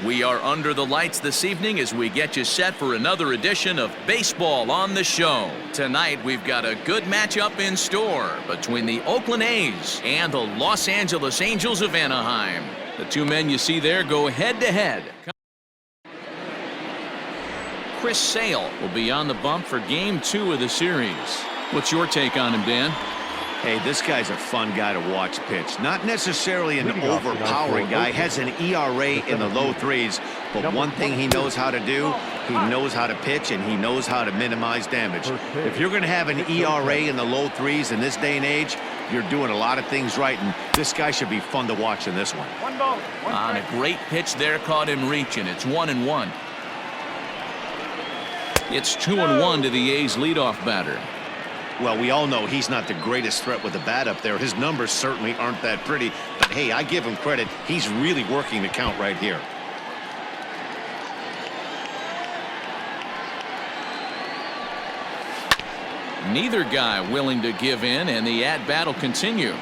We are under the lights this evening as we get you set for another edition of Baseball on the Show. Tonight, we've got a good matchup in store between the Oakland A's and the Los Angeles Angels of Anaheim. The two men you see there go head-to-head. Chris Sale will be on the bump for Game 2 of the series. What's your take on him, Dan? Hey, this guy's a fun guy to watch pitch. Not necessarily an overpowering guy. Has an ERA in the low threes. But one thing he knows how to do, he knows how to pitch and he knows how to minimize damage. If you're going to have an ERA in the low threes in this day and age, you're doing a lot of things right. And this guy should be fun to watch in this one. On a great pitch there, caught him reaching. It's 1-1. It's 2-1 to the A's leadoff batter. Well, we all know he's not the greatest threat with the bat up there. His numbers certainly aren't that pretty. But, hey, I give him credit. He's really working the count right here. Neither guy willing to give in, and the at-bat will continue.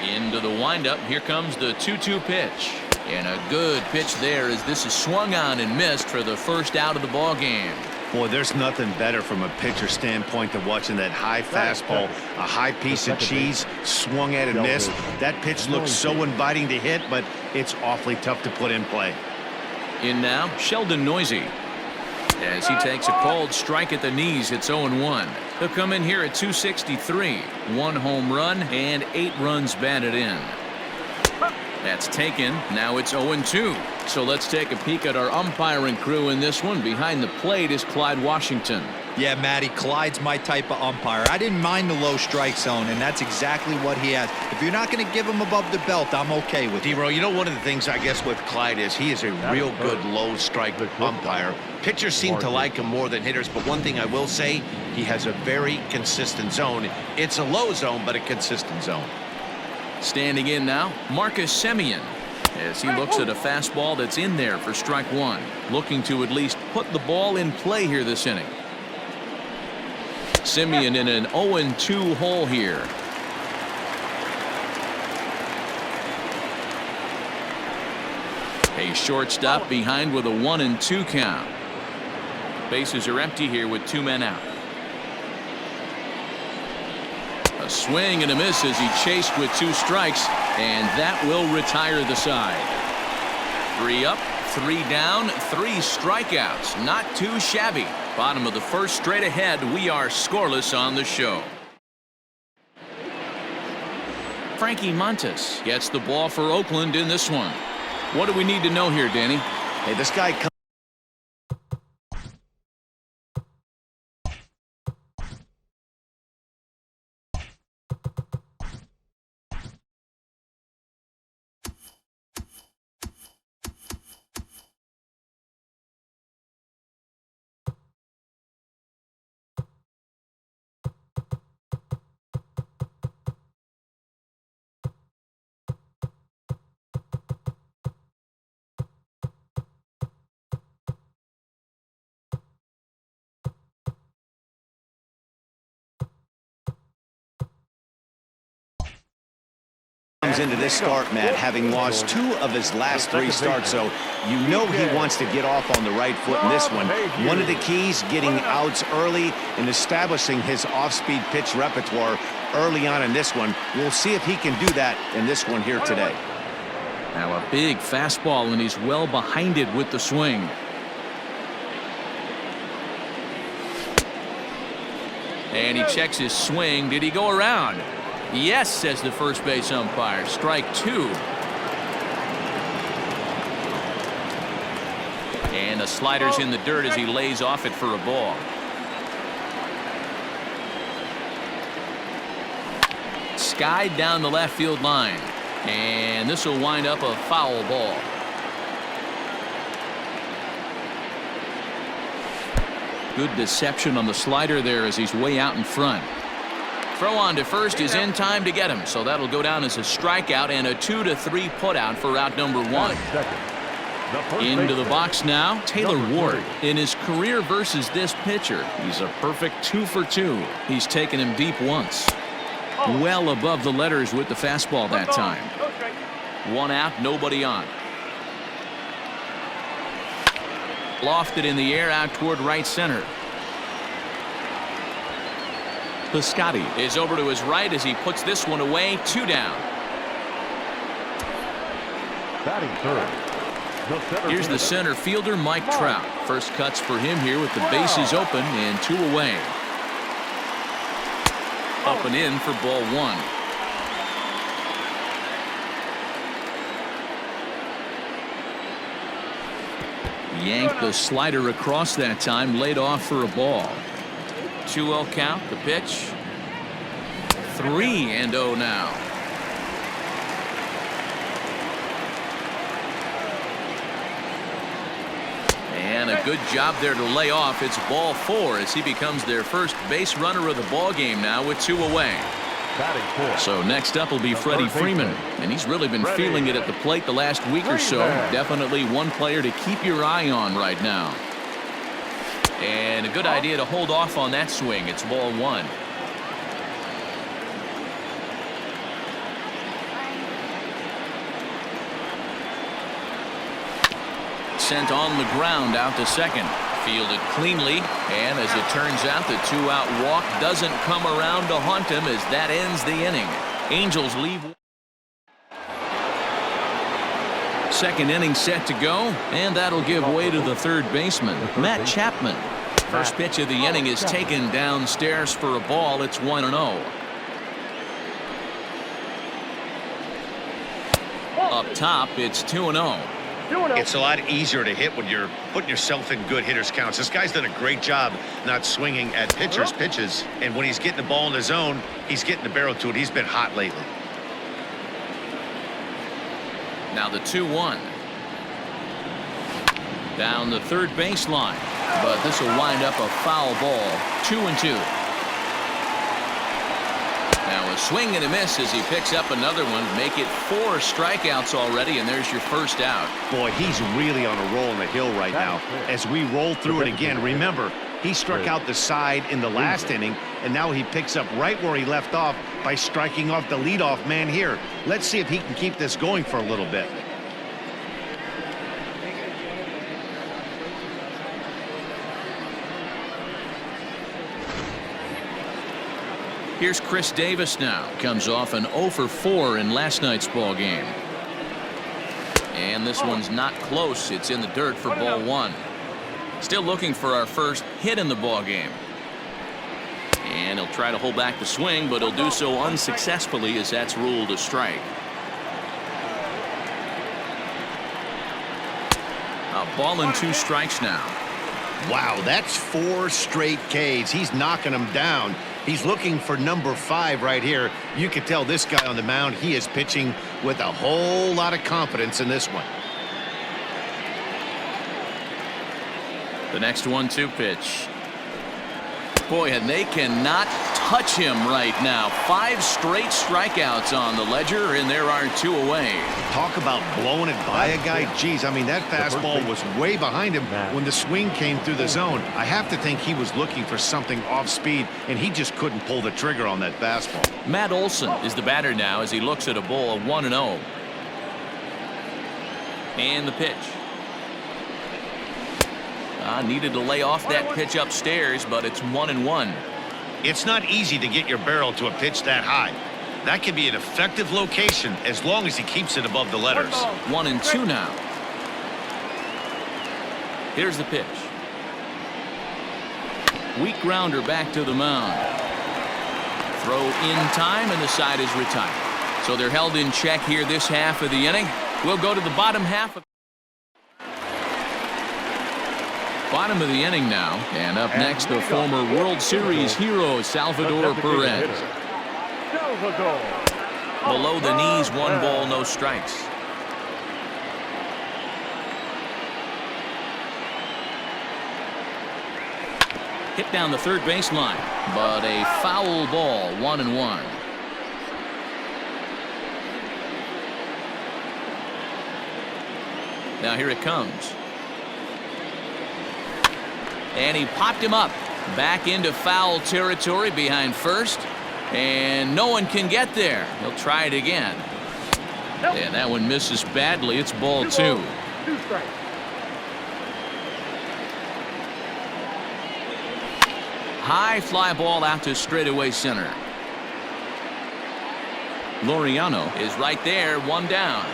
Into the windup. Here comes the 2-2 pitch. And a good pitch there as this is swung on and missed for the first out of the ball game. Boy, there's nothing better from a pitcher standpoint than watching that high fastball, a high piece of cheese, swung at and missed. That pitch looks so inviting to hit, but it's awfully tough to put in play. In now, Sheldon Noisy. As he takes a cold strike at the knees, it's 0-1. He'll come in here at 263. 1 home run and 8 runs batted in. That's taken. Now it's 0-2. So let's take a peek at our umpiring crew in this one. Behind the plate is Clyde Washington. Yeah, Matty, Clyde's my type of umpire. I didn't mind the low strike zone, and that's exactly what he has. If you're not going to give him above the belt, I'm okay with it. D-Row, you know, one of the things I guess with Clyde is he is a real good low strike umpire. Pitchers seem to like him more than hitters, but one thing I will say, he has a very consistent zone. It's a low zone, but a consistent zone. Standing in now, Marcus Semien, as he looks at a fastball that's in there for strike 1, looking to at least put the ball in play here this inning. Semien in an 0-2 hole here. A shortstop behind with a 1-2 count. Bases are empty here with 2 men out. A swing and a miss as he chased with 2 strikes, and that will retire the side. 3 up, 3 down, 3 strikeouts. Not too shabby. Bottom of the first, straight ahead. We are scoreless on the show. Frankie Montas gets the ball for Oakland in this one. What do we need to know here, Danny? Hey, this guy into this start, Matt, having lost 2 of his last 3 starts, so you know he wants to get off on the right foot in this one. One of the keys, getting outs early and establishing his off-speed pitch repertoire early on in this one. We'll see if he can do that in this one here today. Now a big fastball, and he's well behind it with the swing. And he checks his swing. Did he go around? Yes, says the first base umpire. Strike 2. And the slider's in the dirt as he lays off it for a ball. Skied down the left field line. And this will wind up a foul ball. Good deception on the slider there as he's way out in front. Throw on to first is in time to get him, so that'll go down as a strikeout and a 2-3 putout for out number 1. Into the box now, Taylor Ward. In his career versus this pitcher, he's a perfect 2 for 2. He's taken him deep once. Well above the letters with the fastball that time. 1 out, nobody on. Lofted in the air out toward right center. Piscotty is over to his right as he puts this one away. 2 down. Batting third. Here's the center fielder, Mike Trout. First cuts for him here with the bases open and 2 away. Up and in for ball 1. Yanked the slider across that time, laid off for a ball. 2-0 count, the pitch. 3-0 now. And a good job there to lay off. It's ball 4 as he becomes their first base runner of the ball game now with 2 away. So next up will be Freddie Freeman, and he's really been feeling it at the plate the last week or so. Definitely one player to keep your eye on right now. And a good idea to hold off on that swing. It's ball 1. Sent on the ground out to second. Fielded cleanly, and as it turns out, the 2-out walk doesn't come around to haunt him as that ends the inning. Angels leave. Second inning set to go, and that'll give way to the third baseman, Matt Chapman. First pitch of the inning is taken downstairs for a ball. It's 1-0. Up top, it's 2-0. It's a lot easier to hit when you're putting yourself in good hitters counts. This guy's done a great job not swinging at pitchers' pitches, and when he's getting the ball in the zone, he's getting the barrel to it. He's been hot lately. Now the 2-1. Down the third baseline, but this will wind up a foul ball. 2-2. Now a swing and a miss as he picks up another one. Make it 4 strikeouts already, and there's your first out. Boy, he's really on a roll in the hill right now. As we roll through it again, remember, he struck out the side in the last inning, and now he picks up right where he left off by striking off the leadoff man here. Let's see if he can keep this going for a little bit. Here's Chris Davis now. Comes off an 0 for 4 in last night's ball game. And this one's not close. It's in the dirt for ball 1. Still looking for our first hit in the ball game. And he'll try to hold back the swing, but he'll do so unsuccessfully as that's ruled a strike. A ball and 2 strikes now. Wow, that's 4 straight Ks. He's knocking them down. He's looking for number 5 right here. You can tell this guy on the mound, he is pitching with a whole lot of confidence in this one. The next 1-2 pitch. Boy, and they cannot touch him right now. 5 straight strikeouts on the ledger, and there are 2 away. Talk about blowing it by a guy. Geez, I mean, that fastball was way behind him when the swing came through the zone. I have to think he was looking for something off speed, and he just couldn't pull the trigger on that fastball. Matt Olson is the batter now as he looks at a ball of 1-0. And the pitch. Needed to lay off that pitch upstairs, but it's 1-1. It's not easy to get your barrel to a pitch that high. That can be an effective location as long as he keeps it above the letters. 1-2 now. Here's the pitch. Weak grounder back to the mound. Throw in time, and the side is retired. So they're held in check here this half of the inning. We'll go to the bottom half of bottom of the inning now, and up next the former World Series hero Salvador Perez. Below the knees, 1 ball, no strikes. Hit down the third baseline, but a foul ball. 1-1. Now here it comes. And he popped him up back into foul territory behind first, and no one can get there. He'll try it again. And that one misses badly. It's ball 2. high fly ball out to straightaway center. Laureano is right there, one down.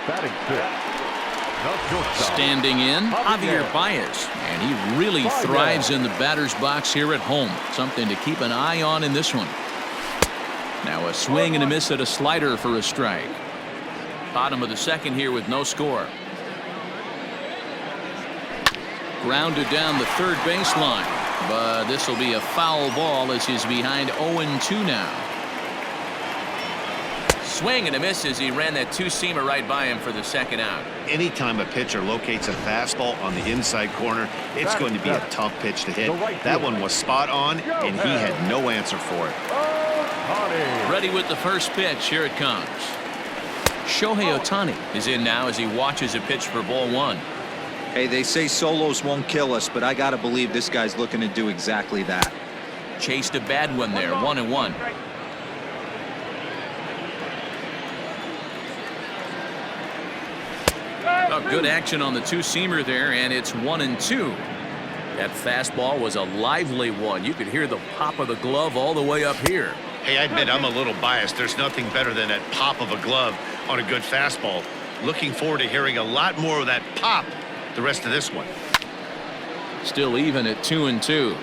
Batting fifth. No shortstop. Standing in, Javier Baez, and he really thrives in the batter's box here at home. Something to keep an eye on in this one. Now a swing and a miss at a slider for a strike. Bottom of the second here with no score. Grounded down the third baseline, but this will be a foul ball as he's behind 0-2 now. Swing and a miss as he ran that two-seamer right by him for the second out. Anytime a pitcher locates a fastball on the inside corner, it's going to be a tough pitch to hit. That one was spot on, and he had no answer for it. Ready with the first pitch. Here it comes. Shohei Ohtani is in now as he watches a pitch for ball one. Hey, they say solos won't kill us, but I got to believe this guy's looking to do exactly that. Chased a bad one there, 1-1. Oh, good action on the two-seamer there, and it's 1-2. That fastball was a lively one. You could hear the pop of the glove all the way up here. Hey, I admit I'm a little biased. There's nothing better than that pop of a glove on a good fastball. Looking forward to hearing a lot more of that pop the rest of this one. Still even at 2-2.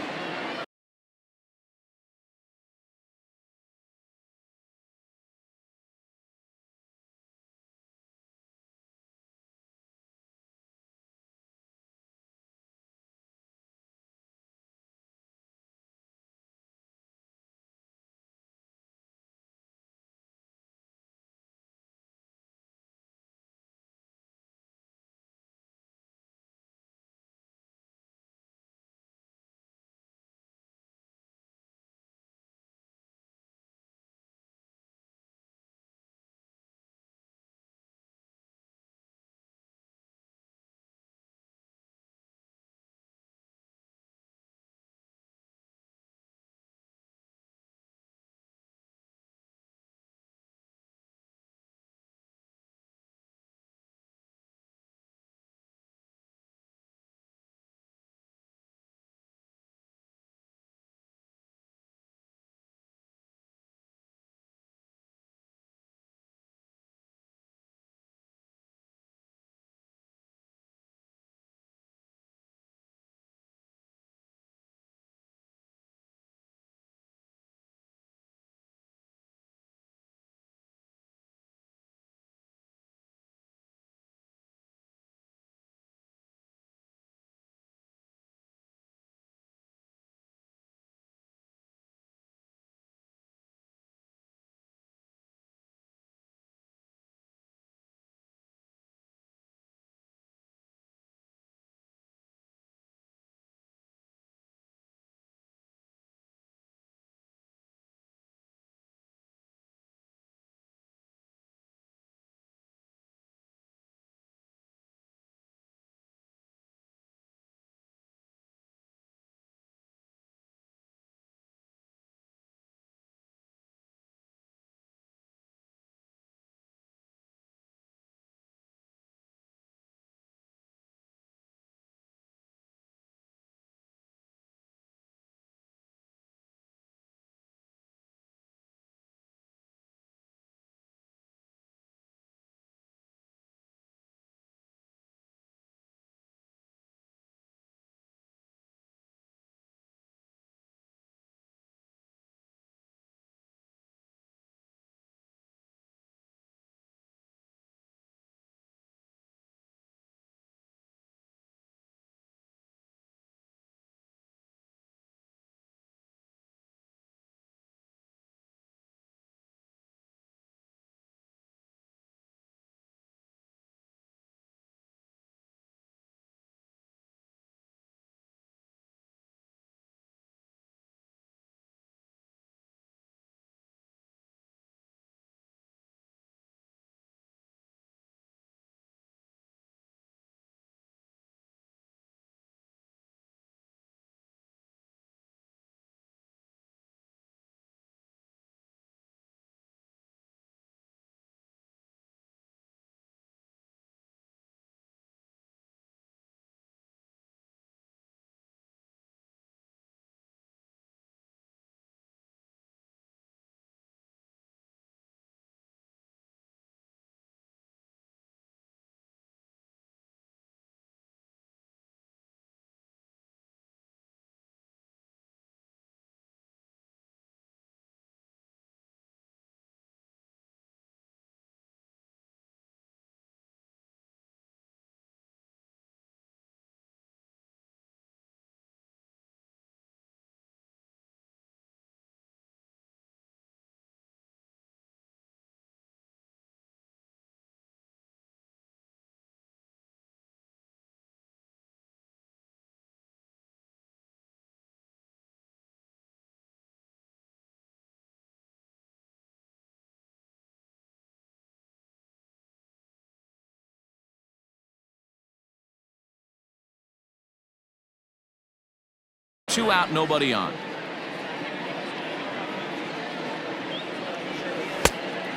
2 out, nobody on.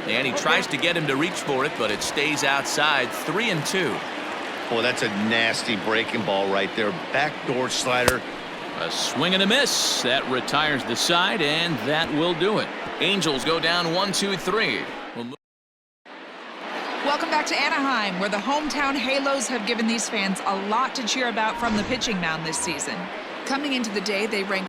And he tries to get him to reach for it, but it stays outside. 3-2. Well, that's a nasty breaking ball right there. Backdoor slider. A swing and a miss. That retires the side, and that will do it. Angels go down 1-2-3. Welcome back to Anaheim, where the hometown Halos have given these fans a lot to cheer about from the pitching mound this season. Coming into the day, they ranked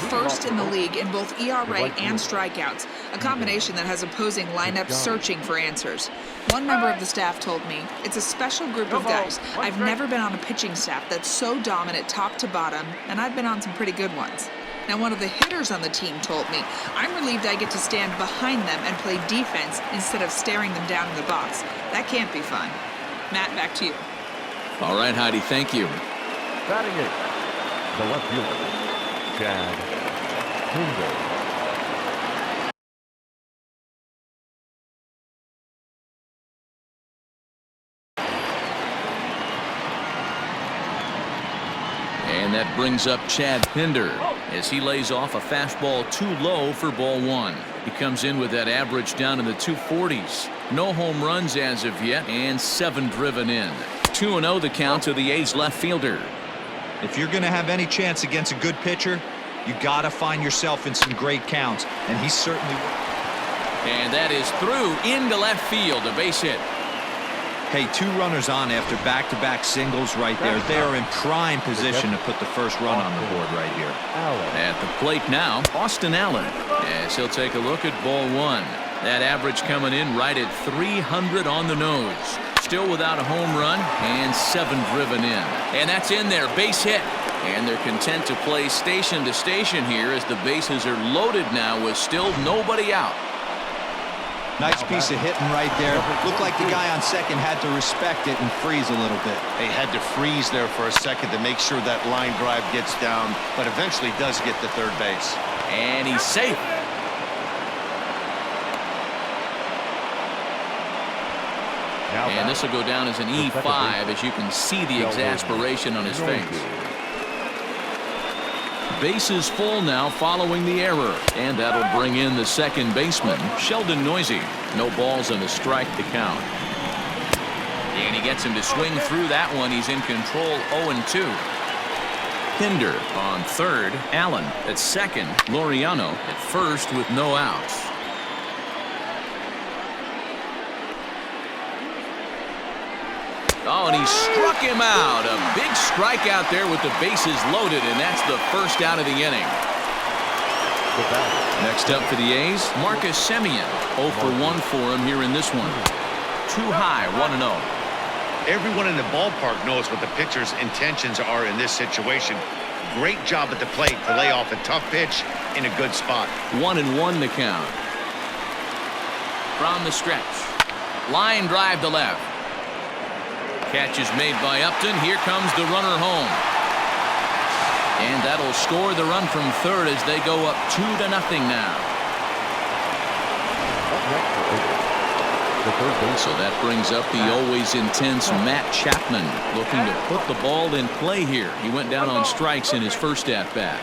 first in the league in both ERA and strikeouts, a combination that has opposing lineups searching for answers. One member of the staff told me, "It's a special group of guys. I've never been on a pitching staff that's so dominant top to bottom, and I've been on some pretty good ones." Now, one of the hitters on the team told me, "I'm relieved I get to stand behind them and play defense instead of staring them down in the box. That can't be fun." Matt, back to you. All right, Heidi, thank you. Batting it, the left fielder, Chad Pinder. And that brings up Chad Pinder as he lays off a fastball too low for ball 1. He comes in with that average down in the 240s. No home runs as of yet, and 7 driven in. 2-0 the count to the A's left fielder. If you're going to have any chance against a good pitcher, you got to find yourself in some great counts, and he certainly will. And that is through into left field, a base hit. Hey, 2 runners on after back-to-back singles right there. They are in prime position to put the first run on the board right here. At the plate now, Austin Allen, as he'll take a look at ball 1. That average coming in right at 300 on the nose. Still without a home run, and 7 driven in. And that's in there, base hit. And they're content to play station to station here as the bases are loaded now with still nobody out. Nice piece of hitting right there. Looked like the guy on second had to respect it and freeze a little bit. They had to freeze there for a second to make sure that line drive gets down, but eventually does get to third base. And he's safe. And this will go down as an E5 as you can see the exasperation on his face. Bases full now following the error, and that'll bring in the second baseman, Sheldon Noisy. No balls and a strike to count. And he gets him to swing through that one. He's in control, 0-2. Pinder on third, Allen at second, Laureano at first with no outs. Oh, and he struck him out. A big strikeout there with the bases loaded, and that's the first out of the inning. Next up for the A's, Marcus Semien. 0 for 1 for him here in this one. Too high, 1-0. Everyone in the ballpark knows what the pitcher's intentions are in this situation. Great job at the plate to lay off a tough pitch in a good spot. 1-1 the count. From the stretch. Line drive to left. Catch is made by Upton. Here comes the runner home. And that'll score the run from third as they go up 2-0 now. So that brings up the always intense Matt Chapman, looking to put the ball in play here. He went down on strikes in his first at-bat.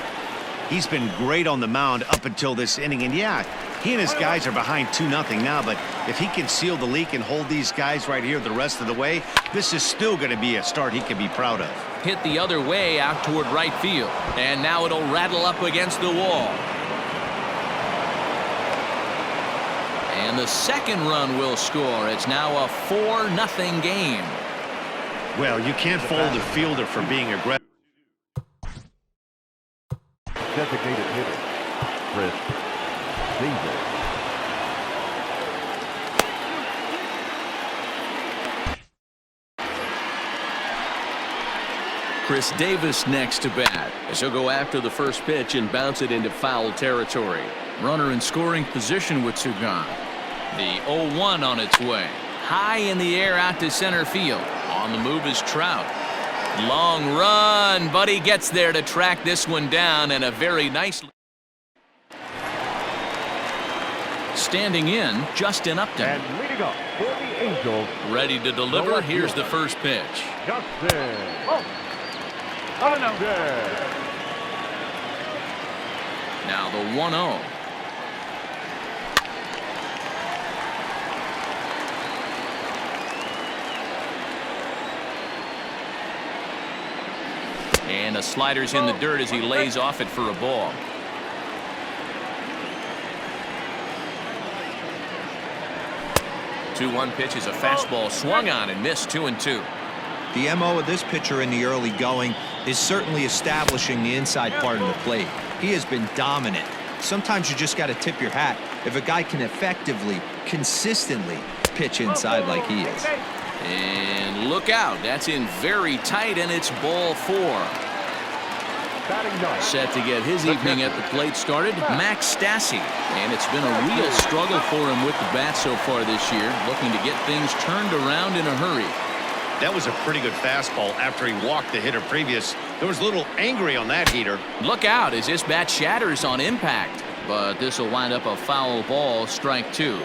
He's been great on the mound up until this inning. And yeah, he and his guys are behind 2-0 now, but if he can seal the leak and hold these guys right here the rest of the way, this is still going to be a start he can be proud of. Hit the other way out toward right field. And now it'll rattle up against the wall. And the second run will score. It's now a 4-0 game. Well, you can't fault a fielder for being aggressive. Designated hitter, Chris Davis. Chris Davis next to bat as he'll go after the first pitch and bounce it into foul territory. Runner in scoring position with two gone. The 0-1 on its way. High in the air out to center field. On the move is Trout. Long run, but he gets there to track this one down, and a very nice. Standing in, Justin Upton. And leading up for the Angels. Ready to deliver. Here's the first pitch. Justin. Now the 1-0. And a slider's in the dirt as he lays off it for a ball. The 2-1 pitch is a fastball swung on and missed. 2-2. The MO of this pitcher in the early going is certainly establishing the inside part of the plate. He has been dominant. Sometimes you just got to tip your hat if a guy can effectively, consistently pitch inside like he is. And look out. That's in very tight, and it's ball 4. Set to get his evening at the plate started, Max Stassi. And it's been a real struggle for him with the bat so far this year, looking to get things turned around in a hurry. That was a pretty good fastball after he walked the hitter previous. There was a little angry on that heater. Look out as this bat shatters on impact. But this will wind up a foul ball, strike 2.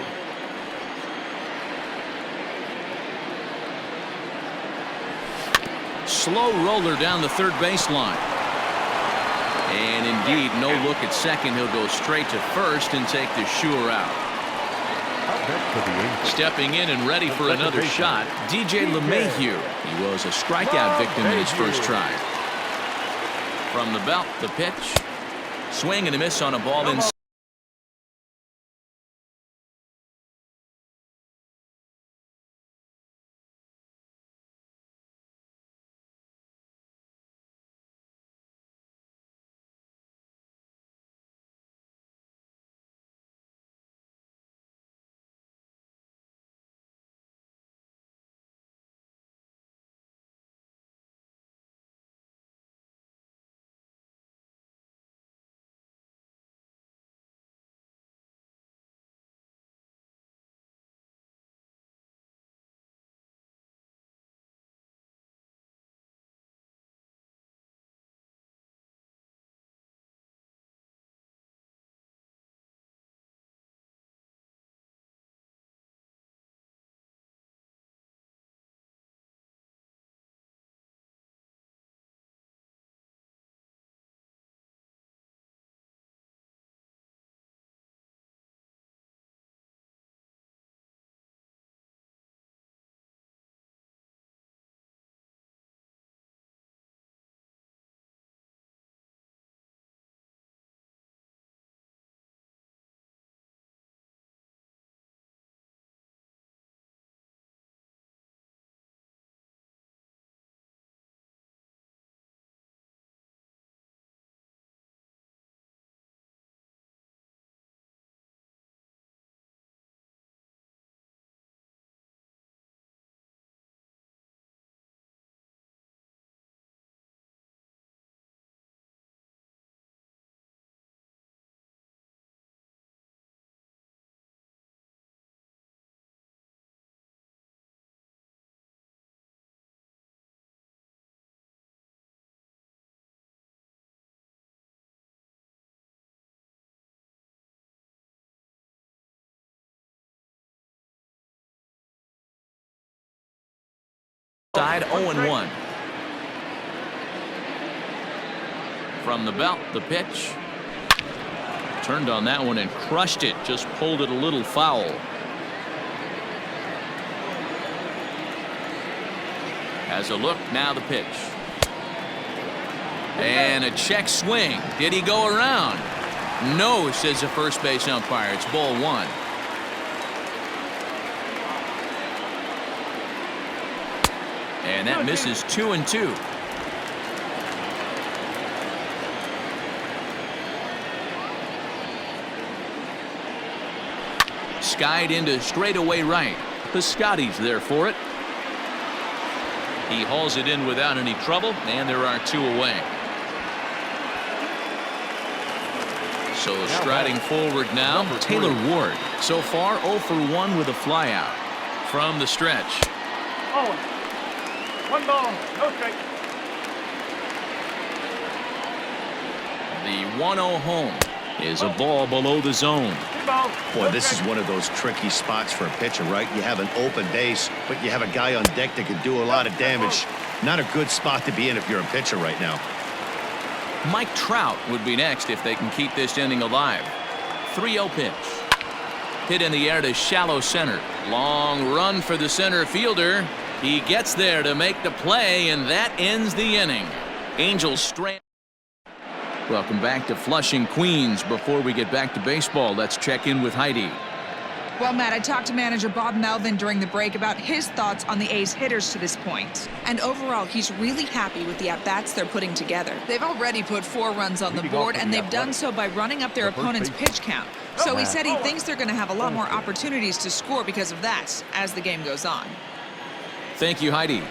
Slow roller down the third baseline. And indeed, no look at second. He'll go straight to first and take the sure out. Stepping in and ready for another shot, DJ LeMahieu. He was a strikeout victim in his first try. From the belt, the pitch. Swing and a miss on a ball inside. Side 0-1. From the belt, the pitch. Turned on that one and crushed it. Just pulled it a little foul. Has a look, now the pitch. And a check swing. Did he go around? No, says the first base umpire. It's ball one. And that misses 2-2. Skied into straightaway right. Piscotty's there for it. He hauls it in without any trouble, and there are two away. So striding forward now, Taylor Ward. So far 0 for 1 with a flyout. From the stretch. Oh, 1 ball, no strike. The 1-0 home is a ball below the zone. Boy, this is one of those tricky spots for a pitcher, right? You have an open base, but you have a guy on deck that can do a lot of damage. Not a good spot to be in if you're a pitcher right now. Mike Trout would be next if they can keep this inning alive. 3-0 pitch. Hit in the air to shallow center. Long run for the center fielder. He gets there to make the play, and that ends the inning. Angels strand. Welcome back to Flushing, Queens. Before we get back to baseball, let's check in with Heidi. Well, Matt, I talked to manager Bob Melvin during the break about his thoughts on the A's hitters to this point. And overall, he's really happy with the at-bats they're putting together. They've already put 4 runs on the board, and they've done so by running up their opponent's pitch count. So he said he thinks they're going to have a lot more opportunities to score because of that as the game goes on. Thank you, Heidi.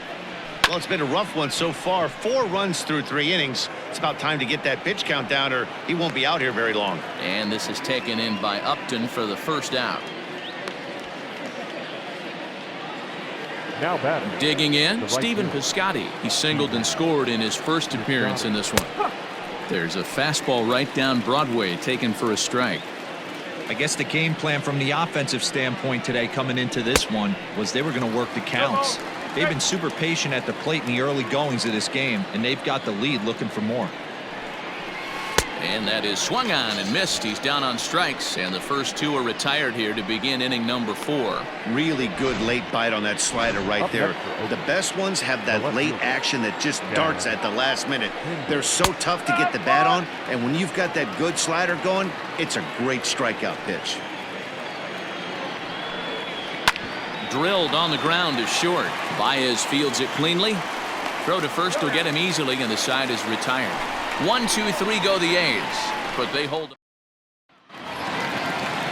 Well, it's been a rough one so far. 4 runs through 3 innings. It's about time to get that pitch count down, or he won't be out here very long. And this is taken in by Upton for the first out. Now batting. Digging in, The right Stephen fielder. Piscotty. He singled and scored in his first appearance in this one. There's a fastball right down Broadway taken for a strike. I guess the game plan from the offensive standpoint today coming into this one was they were going to work the counts. They've been super patient at the plate in the early goings of this game, and they've got the lead looking for more. And that is swung on and missed. He's down on strikes, and the first 2 are retired here to begin inning number 4. Really good late bite on that slider right there. The best ones have that late action that just darts at the last minute. They're so tough to get the bat on, and when you've got that good slider going, it's a great strikeout pitch. Drilled on the ground to short. Baez fields it cleanly. Throw to first will get him easily, and the side is retired. 1, 2, 3 go the A's, but they hold.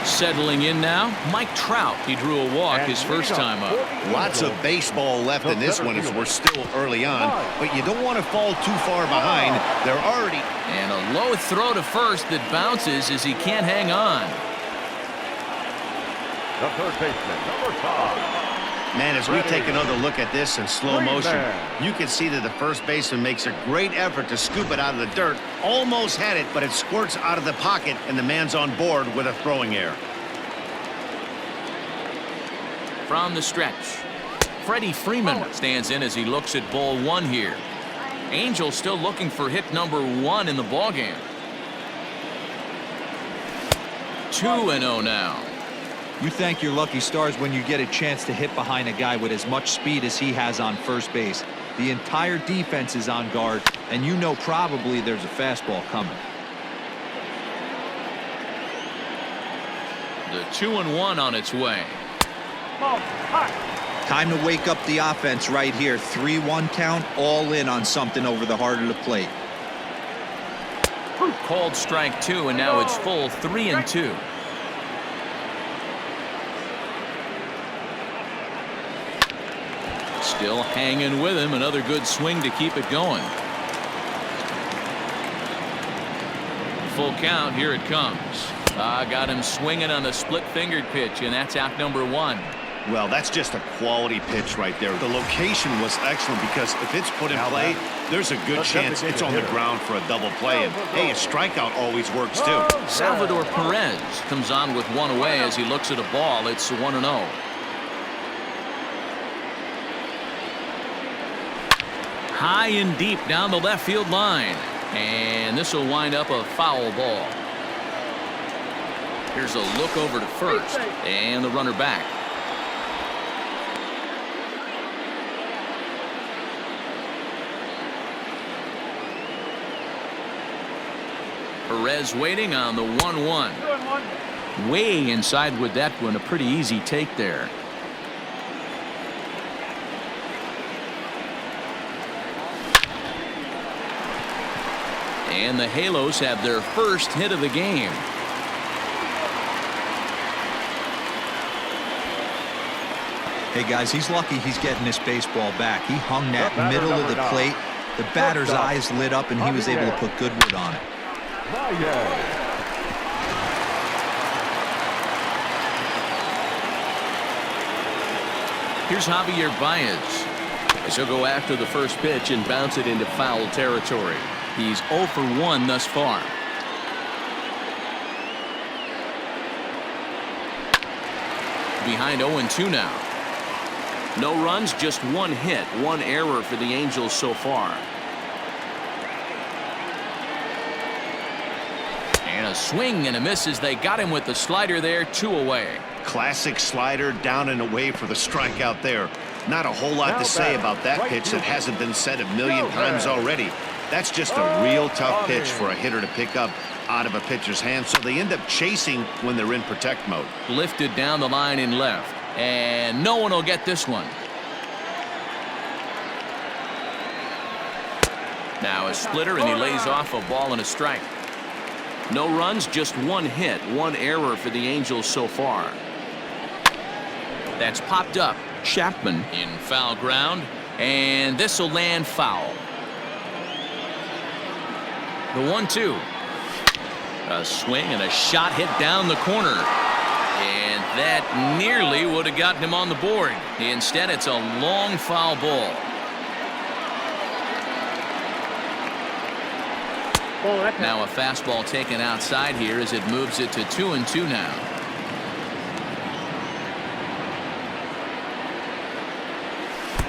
Settling in now, Mike Trout. He drew a walk his first time up. Lots of baseball left in this one as we're still early on, but you don't want to fall too far behind. They're already. And a low throw to first that bounces as he can't hang on. The third baseman, number 5. Man, as we take another look at this in slow motion, you can see that the first baseman makes a great effort to scoop it out of the dirt. Almost had it, but it squirts out of the pocket, and the man's on board with a throwing error. From the stretch, Freddie Freeman stands in as he looks at ball 1 here. Angels still looking for hit number 1 in the ballgame. 2-0 now. You thank your lucky stars when you get a chance to hit behind a guy with as much speed as he has on first base. The entire defense is on guard, and you know probably there's a fastball coming. The 2-1 on its way. Time to wake up the offense right here. 3-1 count, all in on something over the heart of the plate. Called strike 2, and now it's full 3-2. Still hanging with him. Another good swing to keep it going. Full count. Here it comes. Got him swinging on a split-fingered pitch, and that's out number 1. Well, that's just a quality pitch right there. The location was excellent because if it's put in play, there's a good chance it's on the ground for a double play. And, hey, a strikeout always works, too. Salvador Perez comes on with 1 away as he looks at a ball. It's 1-0. High and deep down the left field line. And this will wind up a foul ball. Here's a look over to first, and the runner back. Perez waiting on the 1-1. Way inside with that one. A pretty easy take there. And the Halos have their first hit of the game. Hey guys, he's lucky he's getting this baseball back. He hung that middle of the plate. The batter's eyes lit up and he was able to put good wood on it. Here's Javier Baez, as he'll go after the first pitch and bounce it into foul territory. He's 0 for 1 thus far. Behind 0-2 now. No runs, just one hit, one error for the Angels so far. And a swing and a miss as they got him with the slider there, 2 away. Classic slider, down and away for the strikeout there. Not a whole lot to say about that pitch that hasn't been said a million times already. That's just a real tough pitch for a hitter to pick up out of a pitcher's hand, so they end up chasing when they're in protect mode. Lifted down the line in left, and no one will get this one. Now a splitter, and he lays off a ball and a strike. No runs, just one hit, one error for the Angels so far. That's popped up. Chapman in foul ground, and this will land foul. The 1-2. A swing and a shot hit down the corner. And that nearly would have gotten him on the board. Instead, it's a long foul ball. Now a fastball taken outside here as it moves it to 2-2 now.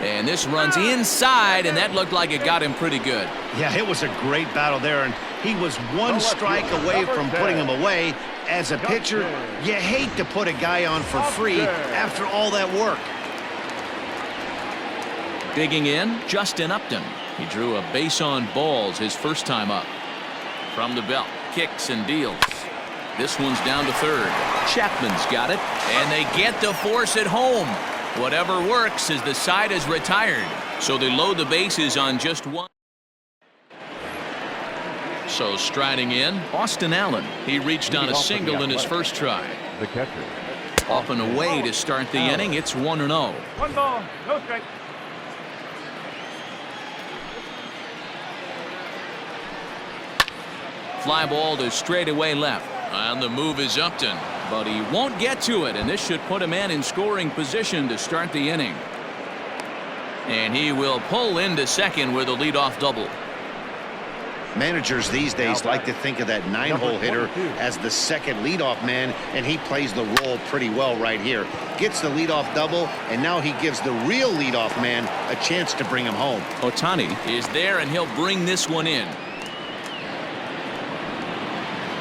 And this runs inside, and that looked like it got him pretty good. Yeah, it was a great battle there, and he was one strike away from putting him away. As a pitcher, you hate to put a guy on for free after all that work. Digging in, Justin Upton. He drew a base on balls his first time up. From the belt, kicks and deals. This one's down to third. Chapman's got it, and they get the force at home. Whatever works as the side is retired. So they load the bases on just one. So striding in, Austin Allen. He reached on a single in his first try. The catcher. Up and away to start the inning. It's 1-0. 1 ball, no strike. Fly ball to straightaway left. On the move is Upton, but he won't get to it, and this should put a man in scoring position to start the inning. And he will pull into second with a leadoff double. Managers these days like to think of that 9-hole hitter as the second leadoff man, and he plays the role pretty well right here. Gets the leadoff double, and now he gives the real leadoff man a chance to bring him home. Ohtani is there, and he'll bring this one in.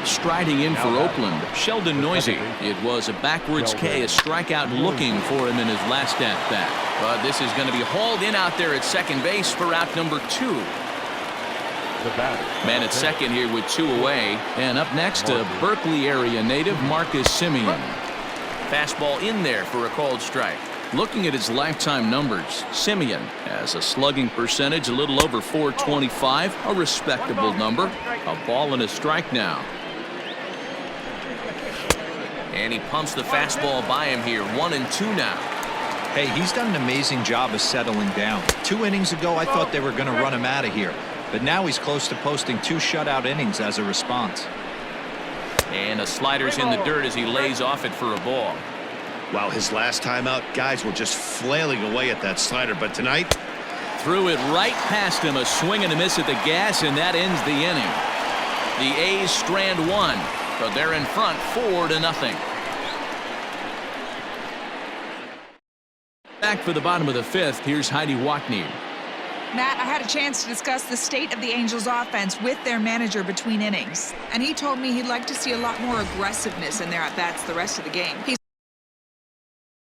Striding in for Oakland, Sheldon Noisy. It was a backwards K, a strikeout looking for him in his last at-bat. But this is going to be hauled in out there at second base for out number 2. Man at second here with 2 away. And up next, a Berkeley area native, Marcus Semien. Fastball in there for a called strike. Looking at his lifetime numbers, Semien has a slugging percentage a little over .425, a respectable number. A ball and a strike now. And he pumps the fastball by him here. 1-2 now. Hey, he's done an amazing job of settling down. 2 innings ago, I thought they were going to run him out of here. But now he's close to posting 2 shutout innings as a response. And a slider's in the dirt as he lays off it for a ball. Wow, his last time out, guys were just flailing away at that slider. But tonight, threw it right past him. A swing and a miss at the gas, and that ends the inning. The A's strand 1. But they're in front 4-0. Back for the bottom of the 5th, here's Heidi Watney. Matt, I had a chance to discuss the state of the Angels offense with their manager between innings, and he told me he'd like to see a lot more aggressiveness in their at-bats the rest of the game.